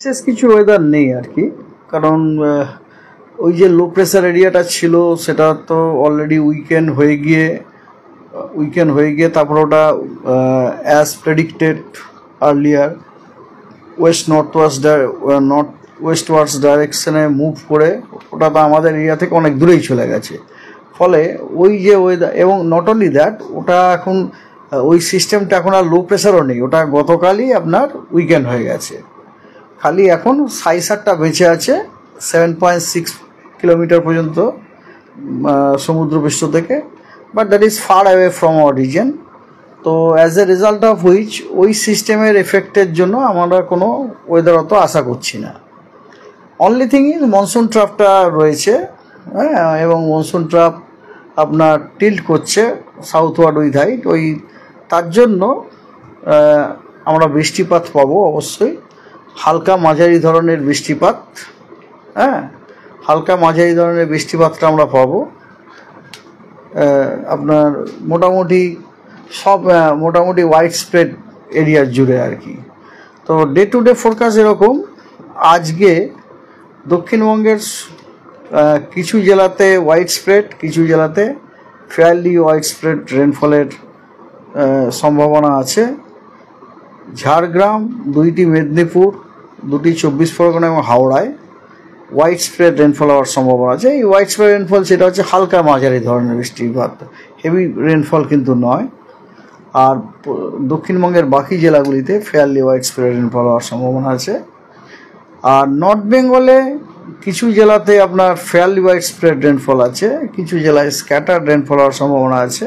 বিশেষ কিছু ওয়েদার নেই আর কি, কারণ ওই যে লো প্রেসার এরিয়াটা ছিল সেটা তো অলরেডি উইকেন্ড হয়ে গিয়ে তারপর ওটা অ্যাজ প্রেডিক্টেড আর্লিয়ার নর্থ ওয়েস্টওয়ার্ডস ডাইরেকশনে মুভ করে ওটা তো আমাদের এরিয়া থেকে অনেক দূরেই চলে গেছে। ফলে ওই যে ওয়েদার, এবং নট অনলি দ্যাট, ওটা এখন ওই সিস্টেমটা এখন আর লো প্রেসারও নেই, ওটা গতকালই আপনার উইকেন্ড হয়ে গেছে। খালি এখন সাইসারটা বেঁচে আছে 7.6 কিলোমিটার পর্যন্ত সমুদ্রপৃষ্ঠ থেকে, but that is far away from our region. তো as a result of which ওই সিস্টেমের এফেক্টের জন্য আমরা কোনো ওয়েদার অত আশা করছি না। অনলি থিং ইজ মনসুন ট্রাফটা রয়েছে, হ্যাঁ, এবং মনসুন ট্রাফ আপনার টিল্ট করছে সাউথওয়ার্ড উইথ হাইট, ওই তার জন্য আমরা বৃষ্টিপাত পাবো অবশ্যই, হালকা মাঝারি ধরনের বৃষ্টিপাত, হ্যাঁ, হালকা মাঝারি ধরনের বৃষ্টিপাতটা আমরা পাবো আপনার মোটামুটি ওয়াইড স্প্রেড এরিয়ার জুড়ে আর কি। তো ডে টু ডে ফোরকাস্ট এরকম, আজকে দক্ষিণবঙ্গের কিছু জেলাতে ওয়াইড স্প্রেড, কিছু জেলাতে ফেয়ারলি ওয়াইড স্প্রেড রেনফলের সম্ভাবনা আছে। ঝাড়গ্রাম, 2টি মেদিনীপুর, 2টি 24 পরগনা এবং হাওড়ায় ওয়াইড স্প্রেড রেনফল হওয়ার সম্ভাবনা আছে। এই ওয়াইড স্প্রেড রেনফল সেটা হচ্ছে হালকা মাঝারি ধরনের বৃষ্টিপাত, হেভি রেনফল কিন্তু নয়। আর দক্ষিণবঙ্গের বাকি জেলাগুলিতে ফেয়ারলি ওয়াইড স্প্রেড রেনফল হওয়ার সম্ভাবনা আছে। আর নর্থ বেঙ্গলে কিছু জেলাতে আপনার ফেয়ারলি ওয়াইড স্প্রেড রেনফল আছে, কিছু জেলায় স্ক্যাটার্ড রেনফল হওয়ার সম্ভাবনা আছে।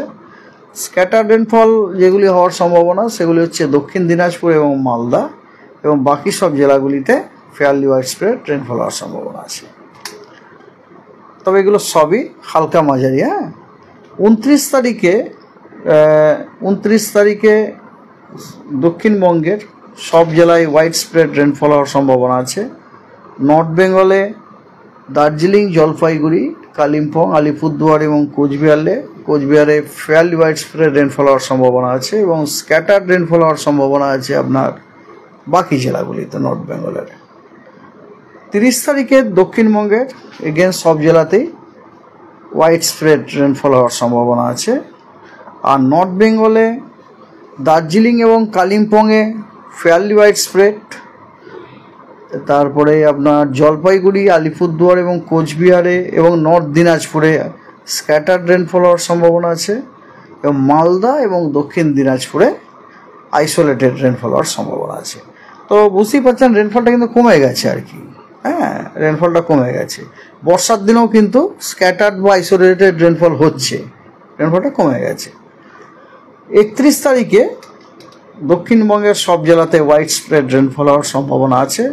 স্ক্যাটার্ড রেনফল যেগুলি হওয়ার সম্ভাবনা সেগুলি হচ্ছে দক্ষিণ দিনাজপুর এবং মালদা, এবং বাকি সব জেলাগুলিতে ফেয়ারলি ওয়াইড স্প্রেড রেনফল হওয়ার সম্ভাবনা আছে। তবে এগুলো সবই হালকা মাঝারি। হ্যাঁ, 29 তারিখে দক্ষিণবঙ্গের সব জেলায় ওয়াইড স্প্রেড রেনফল হওয়ার সম্ভাবনা আছে। নর্থ বেঙ্গলে দার্জিলিং, জলপাইগুড়ি, কালিম্পং, আলিপুরদুয়ার এবং কোচবিহারে ফেয়ারলি ওয়াইড স্প্রেড রেনফল হওয়ার সম্ভাবনা আছে, এবং স্ক্যাটার্ড রেনফল হওয়ার সম্ভাবনা আছে আপনার বাকি জেলাগুলিতে নর্থ বেঙ্গলের। 30 তারিখে দক্ষিণবঙ্গের এগেন সব জেলাতেই ওয়াইড স্প্রেড রেনফল হওয়ার সম্ভাবনা আছে। আর নর্থ বেঙ্গলে দার্জিলিং এবং কালিম্পংয়ে ফেয়ারলি ওয়াইড স্প্রেড, তারপরে আপনার জলপাইগুড়ি, আলিপুরদুয়ার এবং কোচবিহারে এবং নর্থ দিনাজপুরে স্ক্যাটার্ড রেনফল হওয়ার সম্ভাবনা আছে, এবং মালদা এবং দক্ষিণ দিনাজপুরে আইসোলেটেড রেনফল হওয়ার সম্ভাবনা আছে। তো বুঝতেই পারছেন রেনফলটা কিন্তু কমে গেছে আর কি, হ্যাঁ, রেনফলটা কমে গেছে। বর্ষার দিনেও কিন্তু স্ক্যাটার্ড বা আইসোলেটেড রেনফল হচ্ছে, রেনফলটা কমে গেছে। 31 তারিখে দক্ষিণবঙ্গের সব জেলাতে ওয়াইড স্প্রেড রেনফল হওয়ার সম্ভাবনা আছে,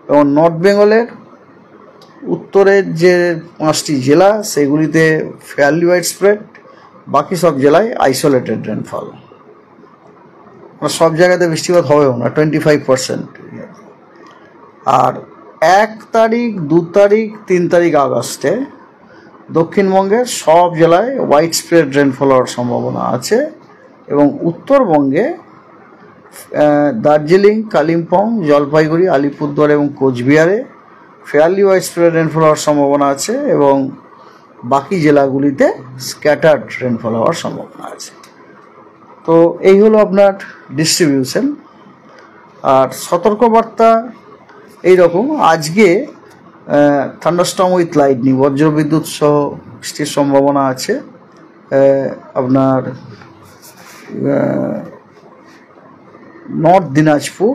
এবং নর্থ বেঙ্গলের উত্তরের যে 5টি জেলা সেগুলিতে ফেয়ারলি ওয়াইড স্প্রেড, বাকি সব জেলায় আইসোলেটেড রেনফল। সব জায়গাতে বৃষ্টিপাত হবেও না, 25%। আর 1 তারিখ, 2 তারিখ, 3 তারিখ আগস্টে দক্ষিণবঙ্গের সব জেলায় ওয়াইড স্প্রেড রেনফল হওয়ার সম্ভাবনা আছে, এবং উত্তরবঙ্গে দার্জিলিং, কালিম্পং, জলপাইগুড়ি, আলিপুরদুয়ার এবং কোচবিহারে ফেয়ারলি ওয়াইড স্প্রেড রেনফল হওয়ার সম্ভাবনা আছে, এবং বাকি জেলাগুলিতে স্ক্যাটার্ড রেনফল হওয়ার সম্ভাবনা আছে। তো এই হলো আপনার ডিস্ট্রিবিউশন। আর সতর্কবার্তা এইরকম, আজকে থান্ডারস্টর্ম উইথ লাইটনিং, বজ্রবিদ্যুৎ সহ বৃষ্টির সম্ভাবনা আছে আপনার নর্থ দিনাজপুর,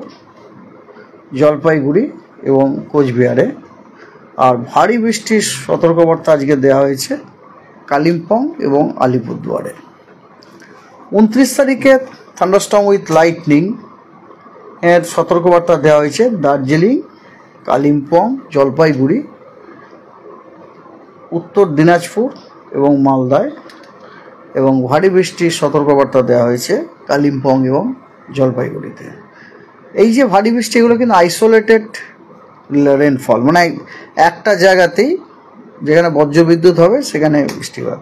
জলপাইগুড়ি এবং কোচবিহারে। আর ভারী বৃষ্টির সতর্কবার্তা আজকে দেওয়া হয়েছে কালিম্পং এবং আলিপুরদুয়ারে। 29 তারিখে থান্ডারস্টর্ম উইথ লাইটনিং এর সতর্কবার্তা দেওয়া হয়েছে দার্জিলিং, কালিম্পং, জলপাইগুড়ি, উত্তর দিনাজপুর এবং মালদায়, এবং ভারী বৃষ্টির সতর্কবার্তা দেওয়া হয়েছে কালিম্পং এবং জলপাইগুড়িতে। এই যে ভারী বৃষ্টি, এগুলো কিন্তু আইসোলেটেড রেনফল, মানে একটা জায়গাতেই যেখানে বজ্রবিদ্যুৎ হবে সেখানে বৃষ্টিপাত।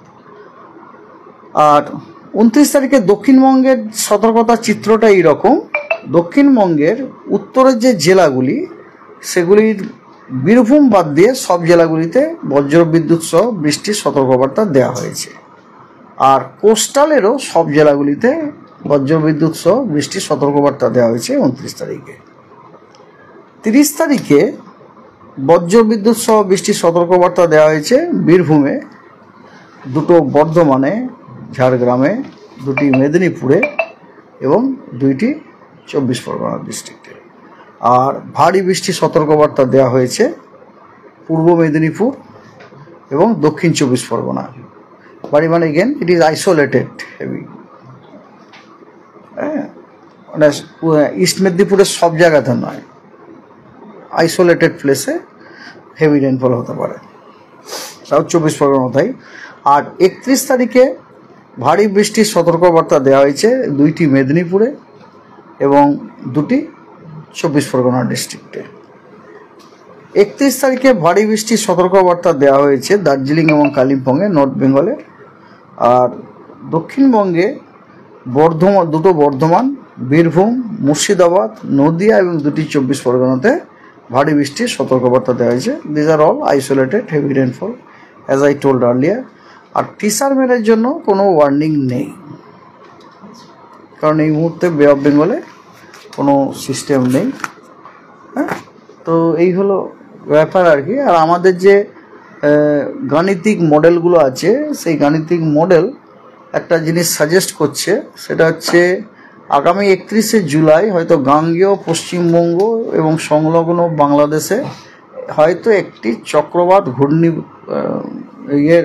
আর 29 তারিখে দক্ষিণবঙ্গের সতর্কতার চিত্রটা এইরকম, দক্ষিণবঙ্গের উত্তরের যে জেলাগুলি সেগুলির বীরভূম বাদ দিয়ে সব জেলাগুলিতে বজ্রবিদ্যুৎ সহ বৃষ্টির সতর্কবার্তা দেওয়া হয়েছে। আর কোস্টালেরও সব জেলাগুলিতে বজ্রবিদ্যুৎ সহ বৃষ্টির সতর্কবার্তা দেওয়া হয়েছে 29 তারিখে। 30 তারিখে বজ্রবিদ্যুৎ সহ বৃষ্টির সতর্কবার্তা দেওয়া হয়েছে বীরভূমে, 2টো বর্ধমানে, ঝাড়গ্রামে, 2টি মেদিনীপুরে এবং 2টি 24 পরগনা ডিস্ট্রিক্টে। আর ভারী বৃষ্টির সতর্কবার্তা দেওয়া হয়েছে পূর্ব মেদিনীপুর এবং দক্ষিণ 24 পরগনা। ভারী মানে again it is isolated heavy, হ্যাঁ, মানে ইস্ট মেদিনীপুরের সব জায়গাতে নয়, আইসোলেটেড প্লেসে হেভি রেনফল হতে পারে, সাউথ 24 পরগনা তাই। আর 31 তারিখে ভারী বৃষ্টির সতর্কবার্তা দেওয়া হয়েছে 2টি মেদিনীপুরে এবং 2টি 24 পরগনা ডিস্ট্রিক্টে। 31 তারিখে ভারী বৃষ্টির সতর্কবার্তা দেওয়া হয়েছে দার্জিলিং এবং কালিম্পংয়ে, নর্থ বেঙ্গলে। আর দক্ষিণবঙ্গে দুটো বর্ধমান, বীরভূম, মুর্শিদাবাদ, নদিয়া এবং 2টি 24 পরগনাতে ভারী বৃষ্টির সতর্কবার্তা দেওয়া হয়েছে। These are all isolated heavy rainfall as I told earlier. আর ফিশারম্যানের জন্য কোনো ওয়ার্নিং নেই, কারণ এই মুহূর্তে বে অফ বেঙ্গলে কোনো সিস্টেম নেই। হ্যাঁ, তো এই হলো ব্যাপার আর কি। আর আমাদের যে গাণিতিক মডেলগুলো আছে, সেই গাণিতিক মডেল একটা জিনিস সাজেস্ট করছে, সেটা হচ্ছে আগামী 31শে জুলাই হয়তো গাঙ্গেয় পশ্চিমবঙ্গ এবং সংলগ্ন বাংলাদেশে হয়তো একটি চক্রবাত ঘূর্ণি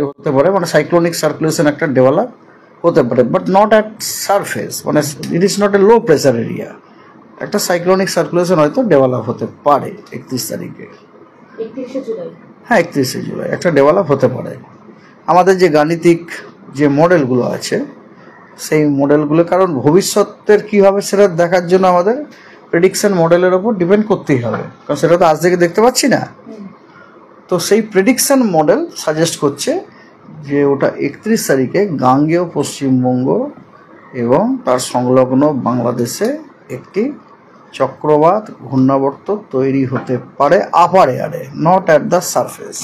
হতে পারে, মানে সাইক্লোনিক সার্কুলেশন একটা ডেভেলপ হতে পারে, বাট নট অ্যাট সারফেস, মানে it is not a low pressure area. একটা সাইক্লোনিক সার্কুলেশন হয়তো ডেভেলপ হতে পারে 31 তারিখে। 31শে জুলাই, হ্যাঁ 31শে জুলাই একটা ডেভেলপ হতে পারে। আমাদের যে গাণিতিক যে মডেলগুলো আছে সেই মডেলগুলো, কারণ ভবিষ্যতের কী হবে সেটা দেখার জন্য আমাদের প্রেডিকশন মডেলের ওপর ডিপেন্ড করতেই হবে, কারণ সেটা তো আজ থেকে দেখতে পাচ্ছি না। তো সেই প্রেডিকশন মডেল সাজেস্ট করছে যে ওটা 31 তারিখে গাঙ্গেয় পশ্চিমবঙ্গ এবং তার সংলগ্ন বাংলাদেশে একটি চক্রবাত ঘূর্ণাবর্ত তৈরি হতে পারে আপার এয়ারে, নট অ্যাট দ্য সারফেস।